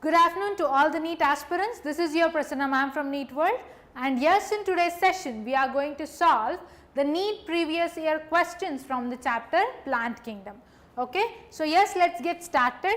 Good afternoon to all the NEET aspirants. This is your Prasanna Maam from NEET World, and yes, in today's session we are going to solve the NEET Previous Year Questions from the chapter Plant Kingdom. Okay, so yes, let's get started.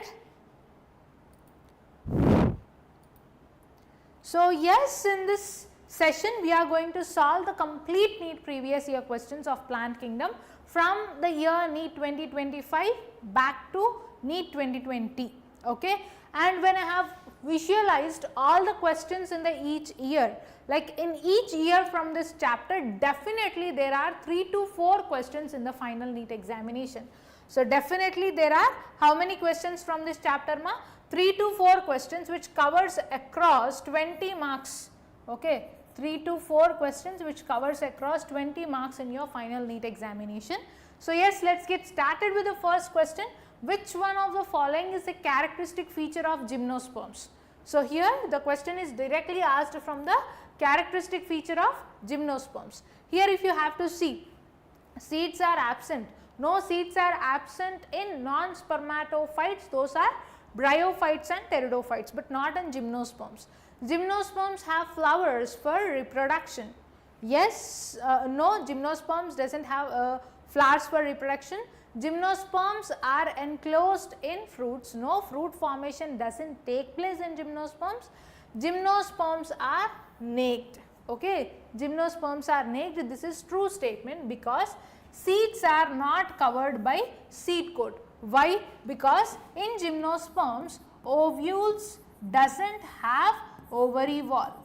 So yes, in this session we are going to solve the complete NEET Previous Year Questions of Plant Kingdom from the year NEET 2025 back to NEET 2020. Okay, and when I have visualized all the questions in the each year, like in each year from this chapter, definitely there are 3 to 4 questions in the final NEET examination. So definitely there are how many questions from this chapter ma? 3 to 4 questions which covers across 20 marks. Okay, 3 to 4 questions which covers across 20 marks in your final NEET examination. So yes, let's get started with the first question. Which one of the following is a characteristic feature of gymnosperms? So here the question is directly asked from the characteristic feature of gymnosperms. Here if you have to see, seeds are absent. No seeds are absent in non-spermatophytes, those are bryophytes and pteridophytes, but not in gymnosperms. Gymnosperms have flowers for reproduction. Yes, no, gymnosperms doesn't have flowers for reproduction. Gymnosperms are enclosed in fruits. No fruit formation doesn't take place in gymnosperms. Gymnosperms are naked. Okay, gymnosperms are naked. This is true statement because seeds are not covered by seed coat. Why? Because in gymnosperms ovules doesn't have ovary wall.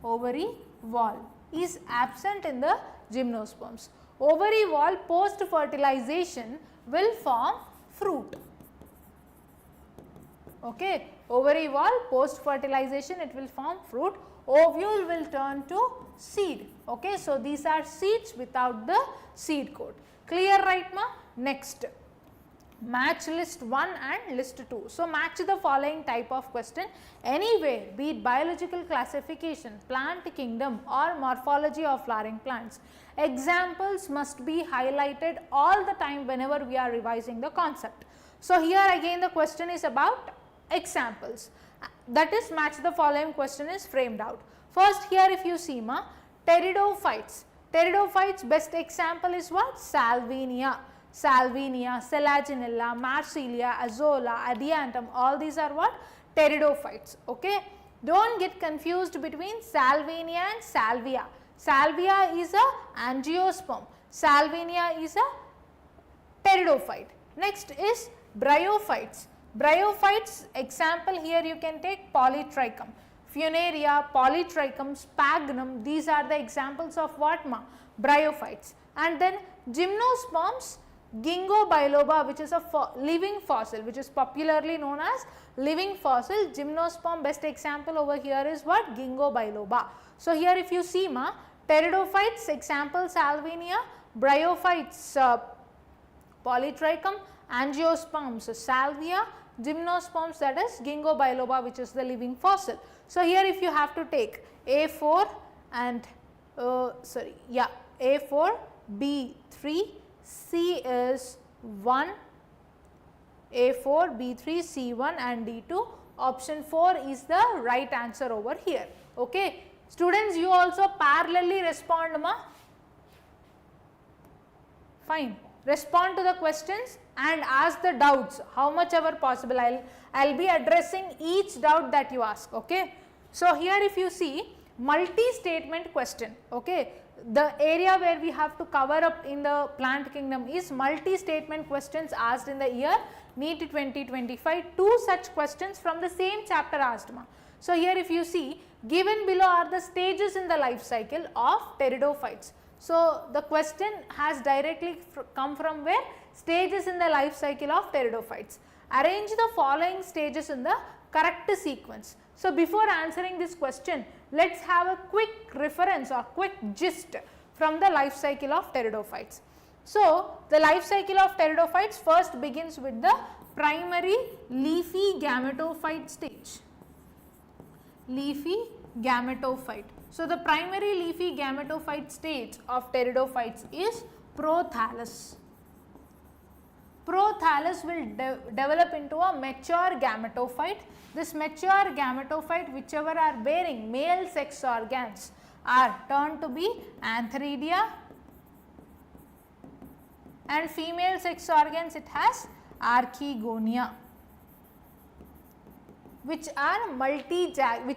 Ovary wall is absent in the gymnosperms. Ovary wall post fertilization will form fruit. Okay, ovary wall post fertilization it will form fruit. Ovule will turn to seed. Okay, so these are seeds without the seed coat. Clear, right ma? Next, match list 1 and list 2. So match the following type of question anywhere, be it biological classification, plant kingdom or morphology of flowering plants. Examples must be highlighted all the time whenever we are revising the concept. So here again the question is about examples, that is match the following question is framed out. First here if you see ma, pteridophytes. Pteridophytes best example is what? Salvinia. Salvinia, Selaginella, Marsilia, Azolla, Adiantum, all these are what? Pteridophytes. Okay, don't get confused between Salvinia and Salvia. Salvia is a angiosperm, Salvinia is a pteridophyte. Next is bryophytes. Bryophytes example here you can take Polytrichum, Funaria, Polytrichum, Sphagnum, these are the examples of what ma? Bryophytes. And then gymnosperms, Ginkgo biloba, which is a living fossil, which is popularly known as living fossil. Gymnosperm best example over here is what? Ginkgo biloba. So here if you see ma, pteridophytes example Salvinia, bryophytes Polytrichum, angiosperms Salvia, gymnosperms that is Ginkgo biloba, which is the living fossil. So here if you have to take A4 and A4, B3, C is 1, A4, B3, C1 and D2. Option 4 is the right answer over here. Okay. Students, you also parallelly respond ma. Fine. Respond to the questions and ask the doubts how much ever possible. I'll be addressing each doubt that you ask. Okay. So here if you see multi-statement question. Okay. The area where we have to cover up in the plant kingdom is multi-statement questions asked in the year NEET 2025. 2 such questions from the same chapter asked ma. So here if you see, given below are the stages in the life cycle of pteridophytes. So the question has directly come from where? Stages in the life cycle of pteridophytes. Arrange the following stages in the correct sequence. So before answering this question, let's have a quick reference or quick gist from the life cycle of pteridophytes. So the life cycle of pteridophytes first begins with the primary leafy gametophyte stage. Leafy gametophyte. So the primary leafy gametophyte stage of pteridophytes is prothallus. prothallus will develop into a mature gametophyte. This mature gametophyte, whichever are bearing male sex organs, are turned to be antheridia, and female sex organs it has archegonia, which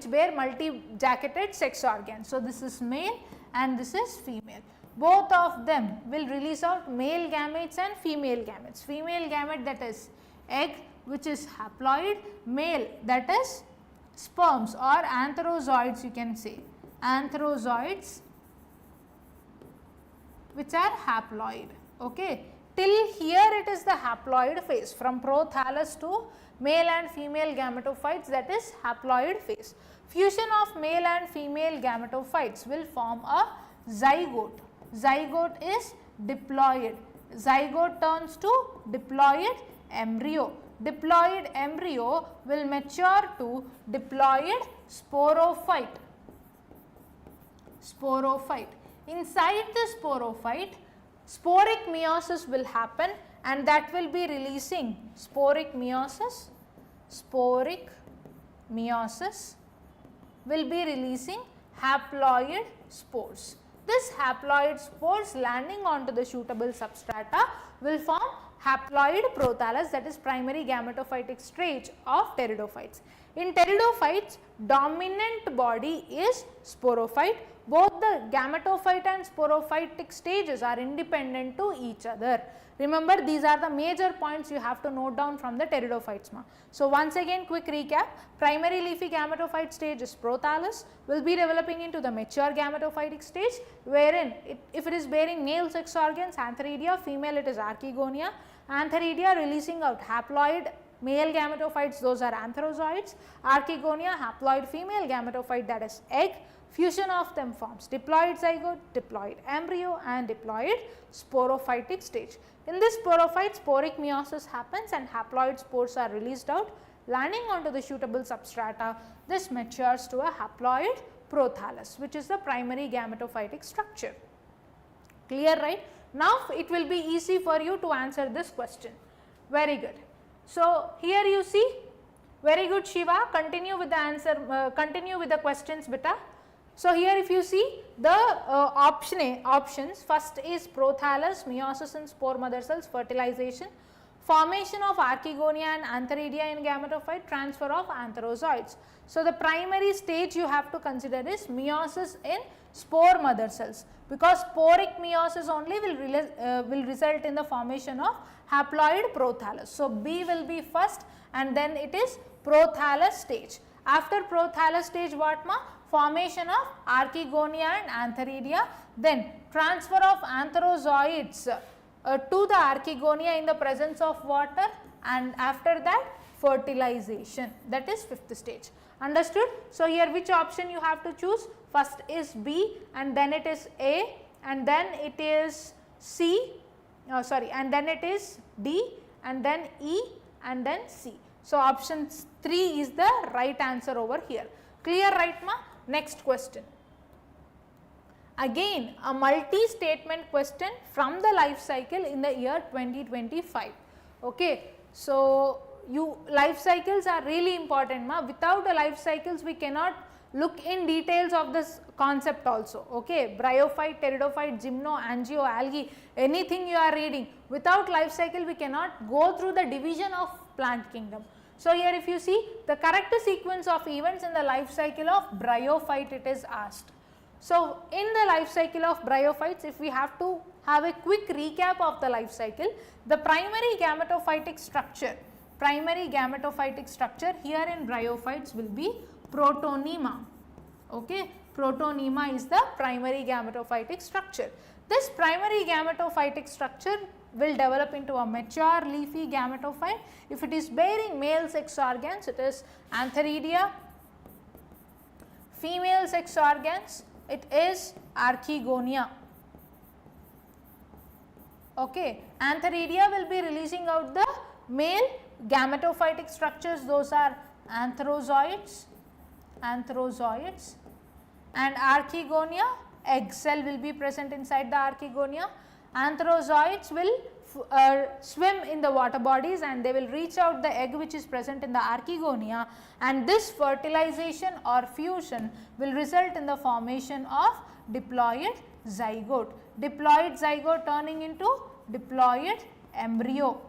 bear multi-jacketed sex organs. So this is male and this is female. Both of them will release out male gametes and female gametes. Female gamete, that is egg, which is haploid, male, that is sperms or antherozoids, you can say, antherozoids, which are haploid. Okay. Till here it is the haploid phase, from prothallus to male and female gametophytes, that is haploid phase. Fusion of male and female gametophytes will form a zygote. Zygote is diploid. Zygote turns to diploid embryo. Diploid embryo will mature to diploid sporophyte. Sporophyte. Inside the sporophyte, sporic meiosis will happen, and that will be releasing sporic meiosis. Sporic meiosis will be releasing haploid spores. This haploid spores landing onto the suitable substrata will form haploid prothallus, that is primary gametophytic stage of pteridophytes. In pteridophytes, dominant body is sporophyte. Both the gametophyte and sporophytic stages are independent to each other. Remember, these are the major points you have to note down from the pteridophytes. So once again, quick recap: primary leafy gametophyte stage is prothallus, will be developing into the mature gametophytic stage, wherein if it is bearing male sex organs, antheridia, female it is archegonia. Antheridia releasing out haploid male gametophytes, those are antherozoids. Archegonia, haploid female gametophyte, that is egg. Fusion of them forms diploid zygote, diploid embryo and diploid sporophytic stage. In this sporophyte, sporic meiosis happens and haploid spores are released out, landing onto the suitable substrata. This matures to a haploid prothallus, which is the primary gametophytic structure. Clear, right? Now it will be easy for you to answer this question. Very good. So here you see, very good Shiva, continue with the answer, continue with the questions beta. So here if you see the options, first is prothallus, meiosis in spore mother cells, fertilization, formation of archegonia and antheridia in gametophyte, transfer of antherozoids. So the primary stage you have to consider is meiosis in spore mother cells, because sporic meiosis only will result in the formation of haploid prothallus. So B will be first, and then it is prothallus stage. After prothallus stage, what ma? Formation of archegonia and antheridia, then transfer of antherozoids to the archegonia in the presence of water, and after that fertilization, that is fifth stage. Understood? So here which option you have to choose? First is B, and then it is A, and then it is C, and then it is D, and then E, and then C. So option 3 is the right answer over here. Clear, right ma? Next question. Again a multi-statement question from the life cycle in the year 2025. Okay. So life cycles are really important ma. Without the life cycles we cannot look in details of this concept also. Okay. Bryophyte, pteridophyte, gymno, angio, algae, anything you are reading, without life cycle we cannot go through the division of plant kingdom. So here if you see the correct sequence of events in the life cycle of bryophyte, it is asked. So in the life cycle of bryophytes, if we have to have a quick recap of the life cycle, the primary gametophytic structure here in bryophytes will be protonema. Okay, protonema is the primary gametophytic structure. This primary gametophytic structure will develop into a mature leafy gametophyte. If it is bearing male sex organs, it is antheridia. Female sex organs, it is archegonia. Okay, antheridia will be releasing out the male gametophytic structures, those are antherozoids, and archegonia, egg cell will be present inside the archegonia. Antherozoids will swim in the water bodies and they will reach out the egg which is present in the archegonia, and this fertilization or fusion will result in the formation of diploid zygote. Diploid zygote turning into diploid embryo.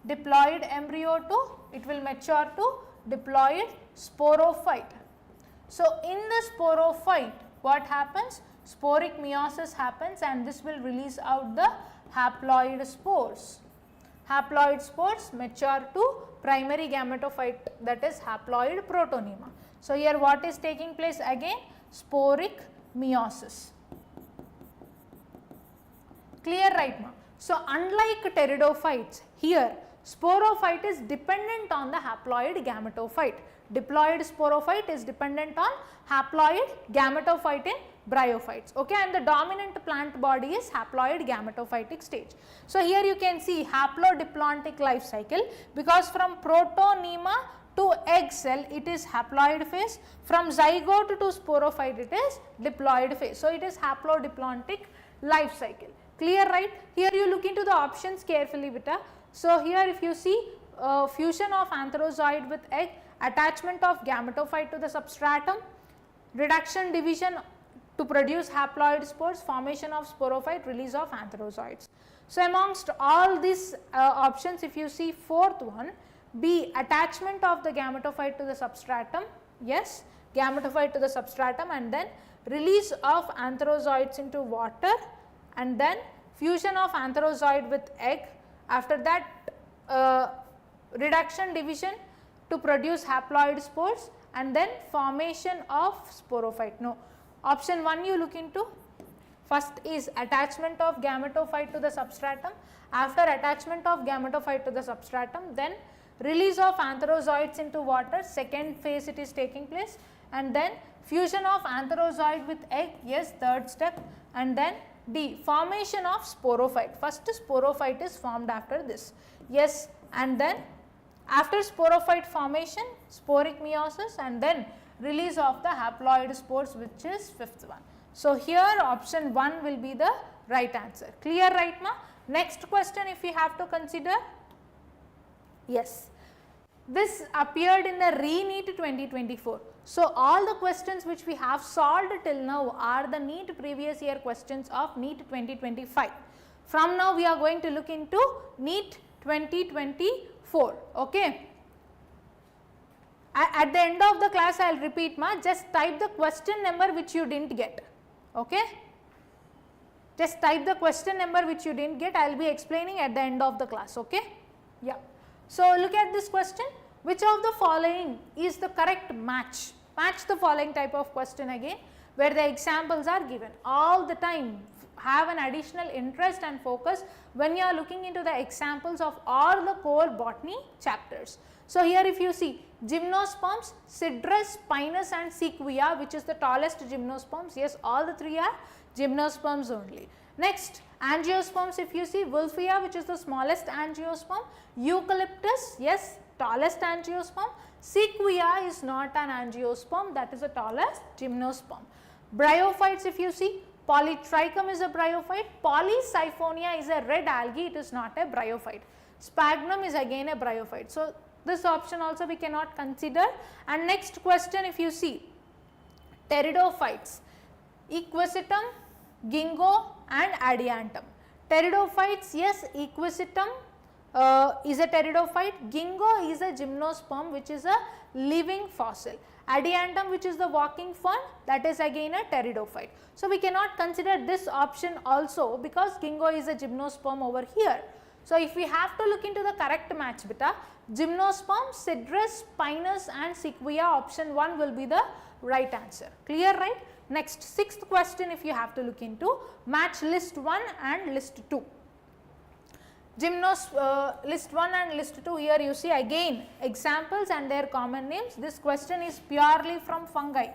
Diploid embryo to, it will mature to diploid sporophyte. So, in the sporophyte what happens? Sporic meiosis happens and this will release out the haploid spores. Haploid spores mature to primary gametophyte, that is haploid protonema. So, here what is taking place again? Sporic meiosis. Clear, right, ma? So, unlike pteridophytes, here sporophyte is dependent on the haploid gametophyte. Diploid sporophyte is dependent on haploid gametophyte in bryophytes, okay, and the dominant plant body is haploid gametophytic stage. So, here you can see haplodiplontic life cycle, because from protonema to egg cell it is haploid phase, from zygote to sporophyte it is diploid phase. So, it is haplodiplontic life cycle. Clear, right? Here you look into the options carefully, beta. So, here if you see fusion of antherozoid with egg, attachment of gametophyte to the substratum, reduction division to produce haploid spores, formation of sporophyte, release of antherozoids. So, amongst all these options, if you see fourth one, B, attachment of the gametophyte to the substratum, yes, gametophyte to the substratum, and then release of antherozoids into water, and then fusion of antherozoid with egg, after that reduction division to produce haploid spores, and then formation of sporophyte. No, option 1 you look into. First is attachment of gametophyte to the substratum. After attachment of gametophyte to the substratum, then release of antherozoids into water, second phase it is taking place, and then fusion of antherozoid with egg, yes, third step, and then D, formation of sporophyte. First sporophyte is formed after this, yes, and then after sporophyte formation, sporic meiosis, and then release of the haploid spores, which is fifth one. So, here option 1 will be the right answer. Clear, right, ma? Next question if we have to consider, yes, this appeared in the NEET 2024. So, all the questions which we have solved till now are the NEET previous year questions of NEET 2025. From now we are going to look into NEET 2024, okay. At the end of the class I will repeat, ma, just type the question number which you did not get, okay. Just type the question number which you did not get, I will be explaining at the end of the class, okay. Yeah. So, look at this question, which of the following is the correct match? Match the following type of question again, where the examples are given. All the time have an additional interest and focus when you are looking into the examples of all the core botany chapters. So, here if you see gymnosperms, Cydrus, Pinus and Sequoia, which is the tallest gymnosperms, yes, all the three are gymnosperms only. Next, angiosperms, if you see Wolffia, which is the smallest angiosperm, Eucalyptus, yes, tallest angiosperm, Sequoia is not an angiosperm, that is the tallest gymnosperm. Bryophytes, if you see, Polytrichum is a bryophyte, Polysiphonia is a red algae, it is not a bryophyte. Sphagnum is again a bryophyte. So, this option also we cannot consider. And next question, if you see pteridophytes, Equisetum, Ginkgo and Adiantum. Pteridophytes, yes, Equisetum is a pteridophyte, Ginkgo is a gymnosperm which is a living fossil, Adiantum which is the walking fern, that is again a pteridophyte. So, we cannot consider this option also because Ginkgo is a gymnosperm over here. So, if we have to look into the correct match, beta, gymnosperm, Cydrus, Pinus and Sequoia, option 1 will be the right answer. Clear, right? Next, sixth question if you have to look into, match list 1 and list 2. List 1 and list 2, here you see again examples and their common names. This question is purely from fungi,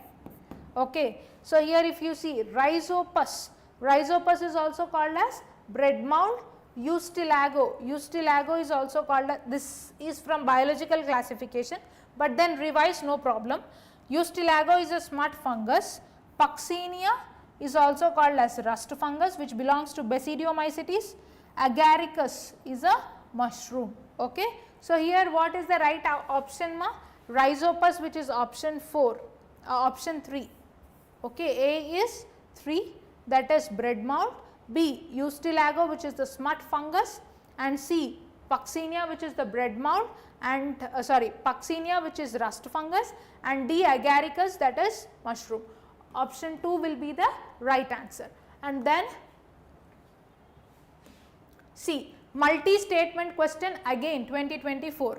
okay. So, here if you see Rhizopus, Rhizopus is also called as bread mound, Eustilago, Eustilago is also called as, this is from biological classification, but then revise, no problem. Eustilago is a smut fungus, Puccinia is also called as rust fungus which belongs to Basidiomycetes, agaricus is a mushroom. Okay. So, here what is the right option ma? Rhizopus, which is option 4, option 3. Okay. A is 3, that is bread mold, B Eustilago, which is the smut fungus, and C Puccinia, which is the bread mold, and Puccinia, which is rust fungus, and D agaricus, that is mushroom. Option 2 will be the right answer. And then C, multi-statement question, again 2024.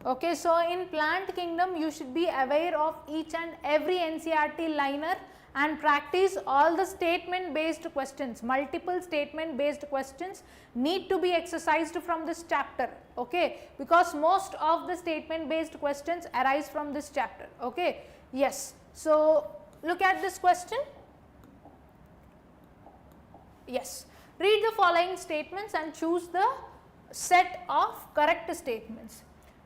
Okay, so in plant kingdom you should be aware of each and every NCERT liner and practice all the statement based questions. Multiple statement based questions need to be exercised from this chapter, okay, because most of the statement based questions arise from this chapter. Okay. Yes. So, look at this question. Yes. Read the following statements and choose the set of correct statements.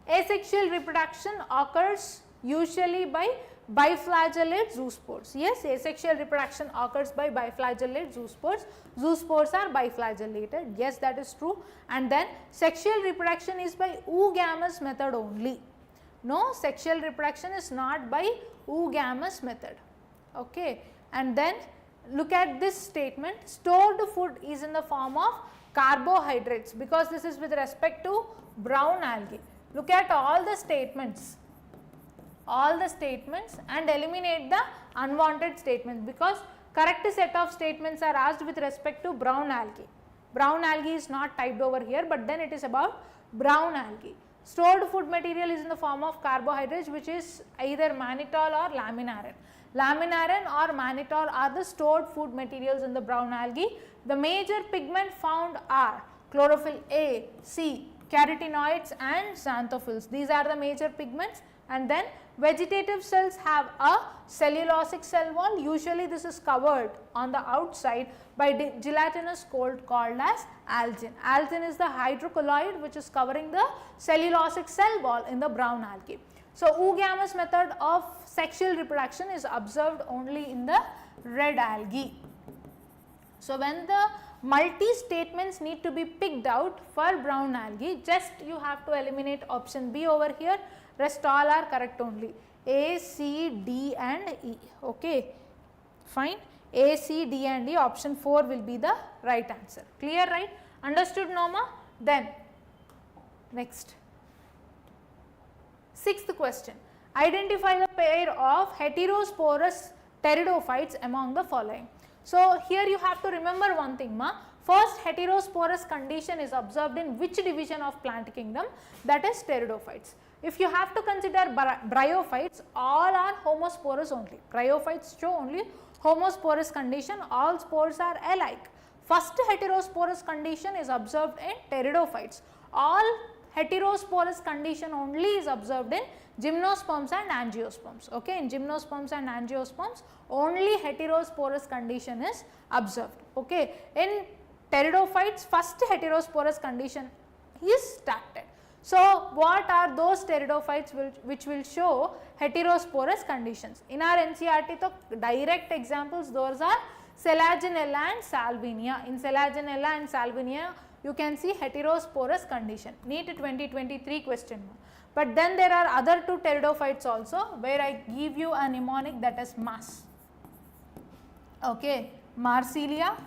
Asexual reproduction occurs usually by biflagellate zoospores. Yes, asexual reproduction occurs by biflagellate zoospores. Zoospores are biflagellated. Yes, that is true. And then sexual reproduction is by oogamous method only. No, sexual reproduction is not by oogamous method. Okay. And then look at this statement, stored food is in the form of carbohydrates, because this is with respect to brown algae. Look at all the statements and eliminate the unwanted statements, because correct set of statements are asked with respect to brown algae. Brown algae is not typed over here, but then it is about brown algae. Stored food material is in the form of carbohydrates, which is either mannitol or laminarin. Laminarin or mannitol are the stored food materials in the brown algae. The major pigment found are chlorophyll A, C, carotenoids and xanthophylls. These are the major pigments. And then vegetative cells have a cellulosic cell wall. Usually this is covered on the outside by gelatinous coat called as algin. Algin is the hydrocolloid which is covering the cellulosic cell wall in the brown algae. So, oogamous method of sexual reproduction is observed only in the red algae. So, when the multi statements need to be picked out for brown algae, just you have to eliminate option B over here, rest all are correct only, A, C, D and E. Okay, fine, A, C, D and E, option 4 will be the right answer. Clear, right? Understood, Noma? Then next, sixth question, identify the pair of heterosporous pteridophytes among the following. So, here you have to remember one thing, ma. First, heterosporous condition is observed in which division of plant kingdom? That is pteridophytes. If you have to consider bryophytes, all are homosporous only. Bryophytes show only homosporous condition, all spores are alike. First heterosporous condition is observed in pteridophytes. All heterosporous condition only is observed in gymnosperms and angiosperms. Okay, in gymnosperms and angiosperms only heterosporous condition is observed. Okay, in pteridophytes first heterosporous condition is started. So, what are those pteridophytes which will show heterosporous conditions? In our NCERT, the direct examples those are Selaginella and Salvinia. In Selaginella and Salvinia, you can see heterosporous condition. NEET 2023 question. But then there are other two pteridophytes also, where I give you a mnemonic, that is MAS. Okay, Marsilia,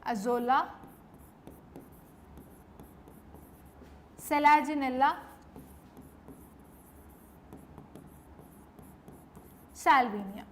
Azolla, Selaginella, Salvinia.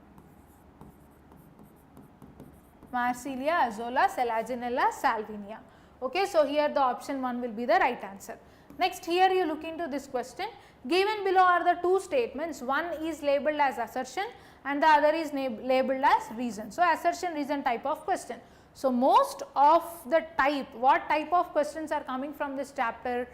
Marsilia, Azolla, Selaginella, Salvinia. Okay, so here the option 1 will be the right answer. Next, here you look into this question. Given below are the two statements, one is labeled as assertion and the other is labeled as reason. So, assertion reason type of question. So, most of the type, what type of questions are coming from this chapter?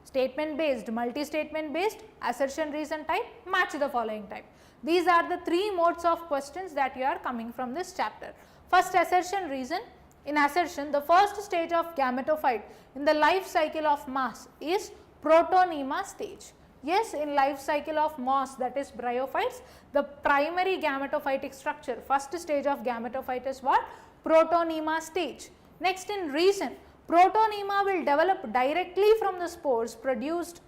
Statement based, multi-statement based, assertion reason type, match the following type. These are the three modes of questions that you are coming from this chapter. First, assertion reason. In assertion, the first stage of gametophyte in the life cycle of moss is protonema stage. Yes, in life cycle of moss, that is bryophytes, the primary gametophytic structure, first stage of gametophyte is what? protonema stage. Next, in reason, protonema will develop directly from the spores produced,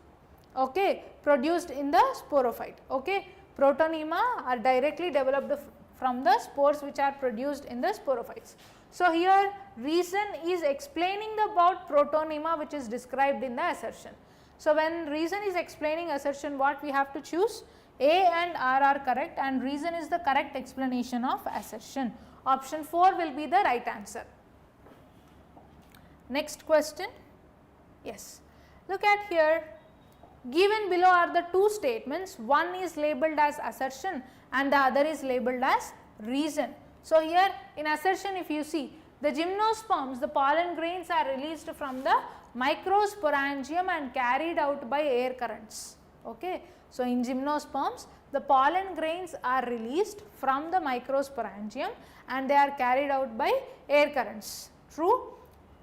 okay, produced in the sporophyte. Okay, protonema are directly developed from the spores which are produced in the sporophytes. So here reason is explaining about protonema which is described in the assertion. So when reason is explaining assertion, what we have to choose? A and R are correct, and reason is the correct explanation of assertion. Option 4 will be the right answer. Next question. Yes, look at here. Given below are the two statements, one is labeled as assertion and the other is labeled as reason. So here in assertion, if you see, the gymnosperms, the pollen grains are released from the microsporangium and carried out by air currents. Okay. So in gymnosperms, the pollen grains are released from the microsporangium and they are carried out by air currents. True.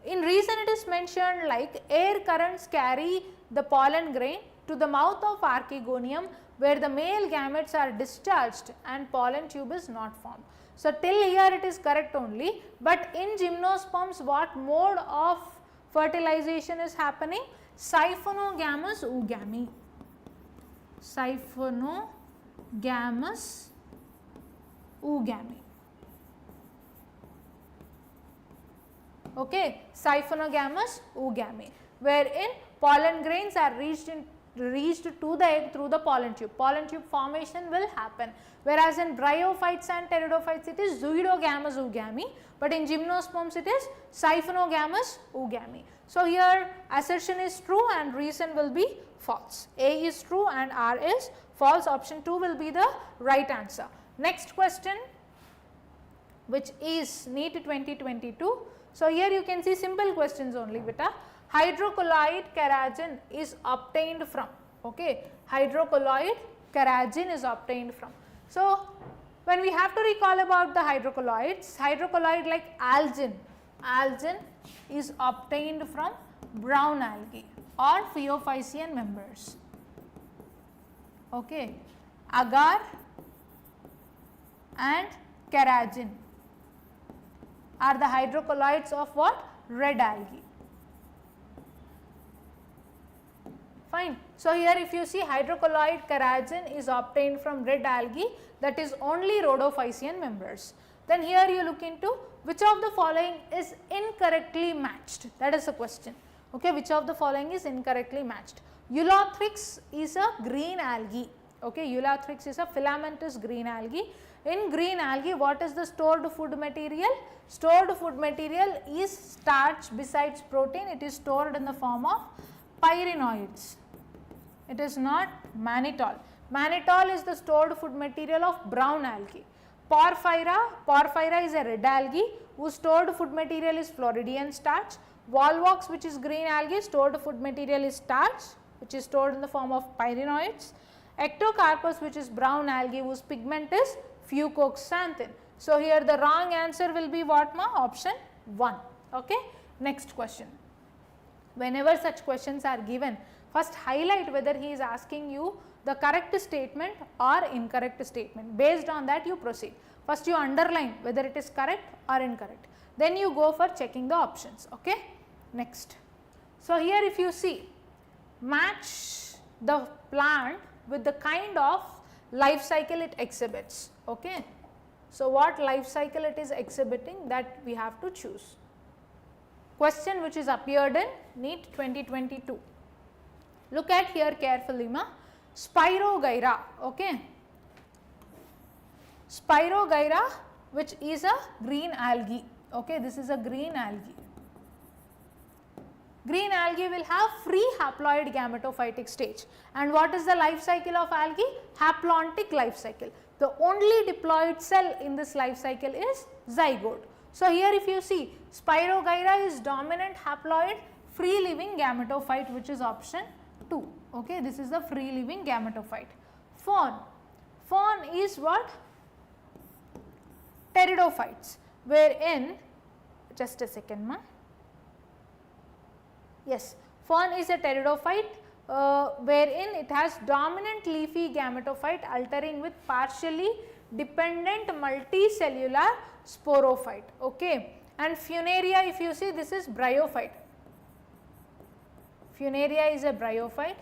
In reason it is mentioned like air currents carry the pollen grain to the mouth of archegonium where the male gametes are discharged and pollen tube is not formed. So till here it is correct only, but in gymnosperms what mode of fertilization is happening? Siphonogamous oogamy. Siphonogamous oogamy. Okay, siphonogamous oogamy, wherein pollen grains are reached to the egg through the pollen tube. Pollen tube formation will happen, whereas in bryophytes and pteridophytes it is zooidogamous oogamy, but in gymnosperms it is siphonogamous oogamy. So here assertion is true and reason will be false. A is true and R is false. Option 2 will be the right answer. Next question, which is NEET 2022. So here you can see simple questions only, beta. Hydrocolloid carrageen is obtained from, okay, hydrocolloid carrageen is obtained from. So when we have to recall about the hydrocolloids, hydrocolloid like algin is obtained from brown algae or Phaeophycean members. Okay, agar and carrageen are the hydrocolloids of what? Red algae. Fine. So here if you see hydrocolloid carrageen is obtained from red algae, that is only rhodophycean members. Then here you look into which of the following is incorrectly matched, that is the question. Okay, which of the following is incorrectly matched? Eulothrix is a green algae. Okay, Eulothrix is a filamentous green algae. In green algae, what is the stored food material? Stored food material is starch besides protein. It is stored in the form of pyrenoids. It is not mannitol. Mannitol is the stored food material of brown algae. Porphyra is a red algae whose stored food material is Floridian starch. Volvox, which is green algae, stored food material is starch, which is stored in the form of pyrenoids. Ectocarpus, which is brown algae whose pigment is fucoxanthin. So here the wrong answer will be what, ma? Option 1. Okay. Next question. Whenever such questions are given, first highlight whether he is asking you the correct statement or incorrect statement. Based on that you proceed. First you underline whether it is correct or incorrect. Then you go for checking the options. Okay. Next. So here if you see, match the plant with the kind of life cycle it exhibits. Okay. So what life cycle it is exhibiting, that we have to choose. Question which is appeared in NEET 2022. Look at here carefully, ma. Spirogyra. Okay. Spirogyra, which is a green algae. Okay, this is a green algae. Green algae will have free haploid gametophytic stage. And what is the life cycle of algae? Haplontic life cycle. The only diploid cell in this life cycle is zygote. So here if you see, Spirogyra is dominant haploid free living gametophyte, which is option 2. Okay, this is the free living gametophyte. Fawn. Fawn is what? Pteridophytes, wherein, just a second, ma. Yes, fawn is a pteridophyte wherein it has dominant leafy gametophyte altering with partially dependent multicellular sporophyte. Okay, and Funaria, if you see, this is bryophyte. Funaria is a bryophyte,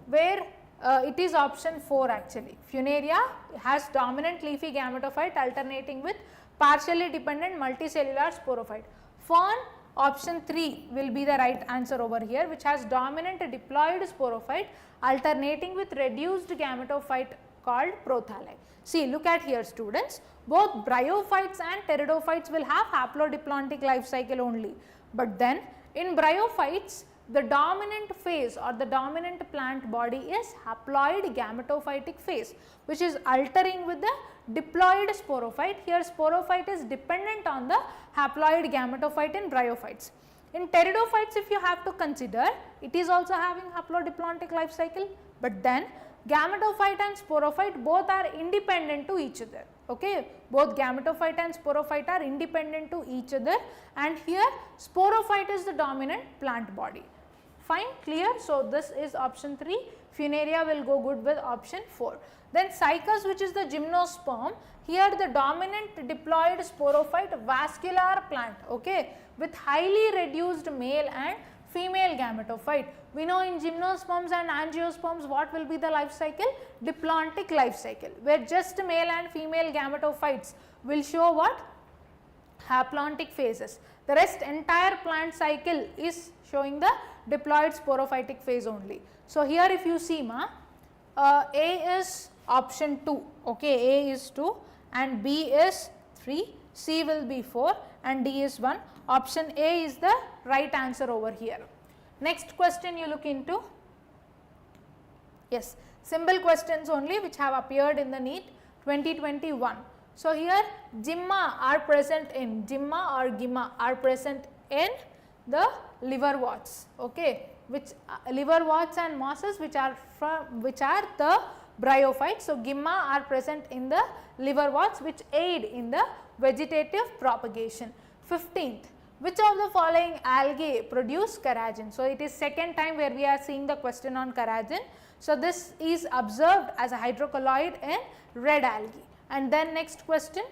where it is option 4 actually. Funaria has dominant leafy gametophyte alternating with partially dependent multicellular sporophyte. Fern, option 3 will be the right answer over here, which has dominant diploid sporophyte alternating with reduced gametophyte called prothalli. See, look at here students, both bryophytes and pteridophytes will have haplodiplontic life cycle only, but then in bryophytes the dominant phase or the dominant plant body is haploid gametophytic phase, which is altering with the diploid sporophyte. Here sporophyte is dependent on the haploid gametophyte in bryophytes. In pteridophytes, if you have to consider, it is also having haplodiplontic life cycle, but then gametophyte and sporophyte both are independent to each other. Okay, both gametophyte and sporophyte are independent to each other, and here sporophyte is the dominant plant body. Fine, clear? So this is option 3. Funaria will go good with option 4. Then Cycas, which is the gymnosperm, here the dominant diploid sporophyte vascular plant, okay, with highly reduced male and female gametophyte. We know in gymnosperms and angiosperms what will be the life cycle? Diplontic life cycle, where just male and female gametophytes will show what? Haplontic phases. The rest entire plant cycle is showing the diploid sporophytic phase only. So here if you see A is option 2, okay, A is 2 and B is 3, C will be 4 and D is 1. Option A is the right answer over here. Next question you look into, yes, symbol questions only which have appeared in the NEET 2021. So here Gimma are present in, Gimma or Gimma are present in the liverworts, okay, which liverworts and mosses which are the bryophytes. So Gimma are present in the liverworts which aid in the vegetative propagation. 15th, which of the following algae produce carrageen? So it is second time where we are seeing the question on carrageen. So this is observed as a hydrocolloid in red algae. And then next question,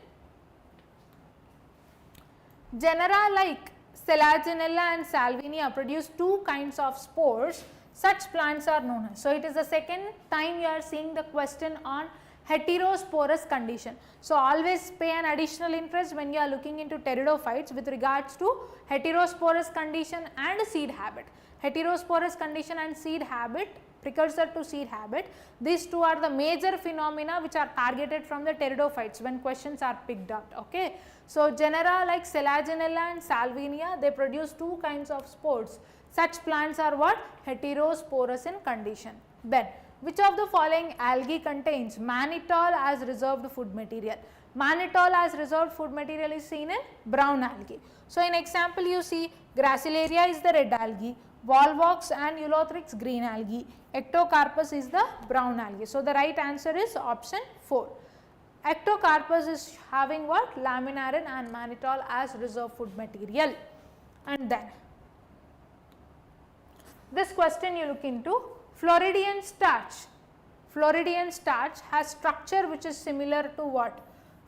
genera like Selaginella and Salvinia produce two kinds of spores. Such plants are known as. So it is the second time you are seeing the question on heterosporous condition. So always pay an additional interest when you are looking into pteridophytes with regards to heterosporous condition and seed habit. Heterosporous condition and seed habit, precursor to seed habit, these two are the major phenomena which are targeted from the pteridophytes when questions are picked up. Okay. So genera like Selaginella and Salvinia, they produce two kinds of spores. Such plants are what? Heterosporous in condition. Then which of the following algae contains mannitol as reserved food material? Mannitol as reserved food material is seen in brown algae. So in example you see Gracilaria is the red algae, Volvox and Eulothrix green algae, Ectocarpus is the brown algae. So the right answer is option 4. Ectocarpus is having what? Laminarin and mannitol as reserve food material. And then this question you look into, Floridian starch. Floridian starch has structure which is similar to what?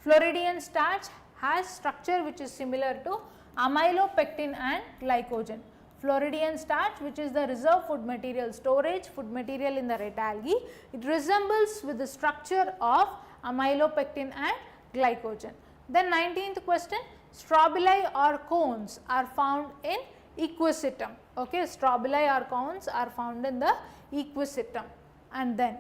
Floridian starch has structure which is similar to amylopectin and glycogen. Floridian starch, which is the reserve food material, storage food material in the red algae, it resembles with the structure of amylopectin and glycogen. Then 19th question, strobili or cones are found in equisetum. Okay, strobili or cones are found in the equisetum. And then,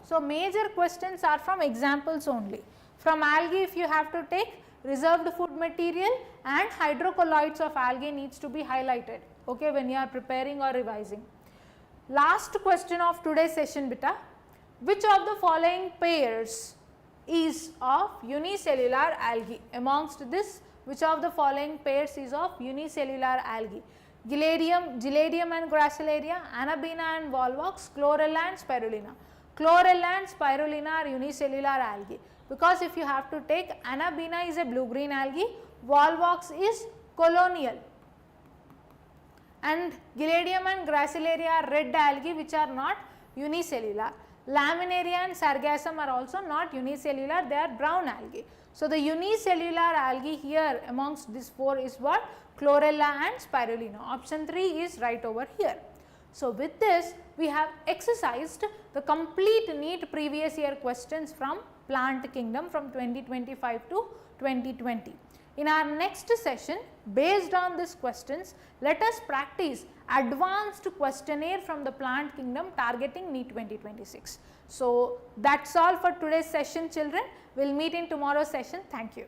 so major questions are from examples only. From algae, if you have to take reserved food material and hydrocolloids of algae needs to be highlighted, okay, when you are preparing or revising. Last question of today's session beta, which of the following pairs is of unicellular algae? Amongst this, which of the following pairs is of unicellular algae? Giladium and Gracilaria, Anabina and Volvox, Chlorella and Spirulina. Chlorella and Spirulina are unicellular algae, because if you have to take, Anabina is a blue-green algae, Volvox is colonial, and Giladium and Gracilaria are red algae which are not unicellular. Laminaria and Sargassum are also not unicellular, they are brown algae. So, the unicellular algae here amongst these 4 is what? Chlorella and Spirulina. Option 3 is right over here. So, with this we have exercised the complete NEET previous year questions from plant kingdom from 2025 to 2020. In our next session, based on these questions, let us practice advanced questionnaire from the plant kingdom targeting NEET 2026. So, that is all for today's session, children. We will meet in tomorrow's session. Thank you.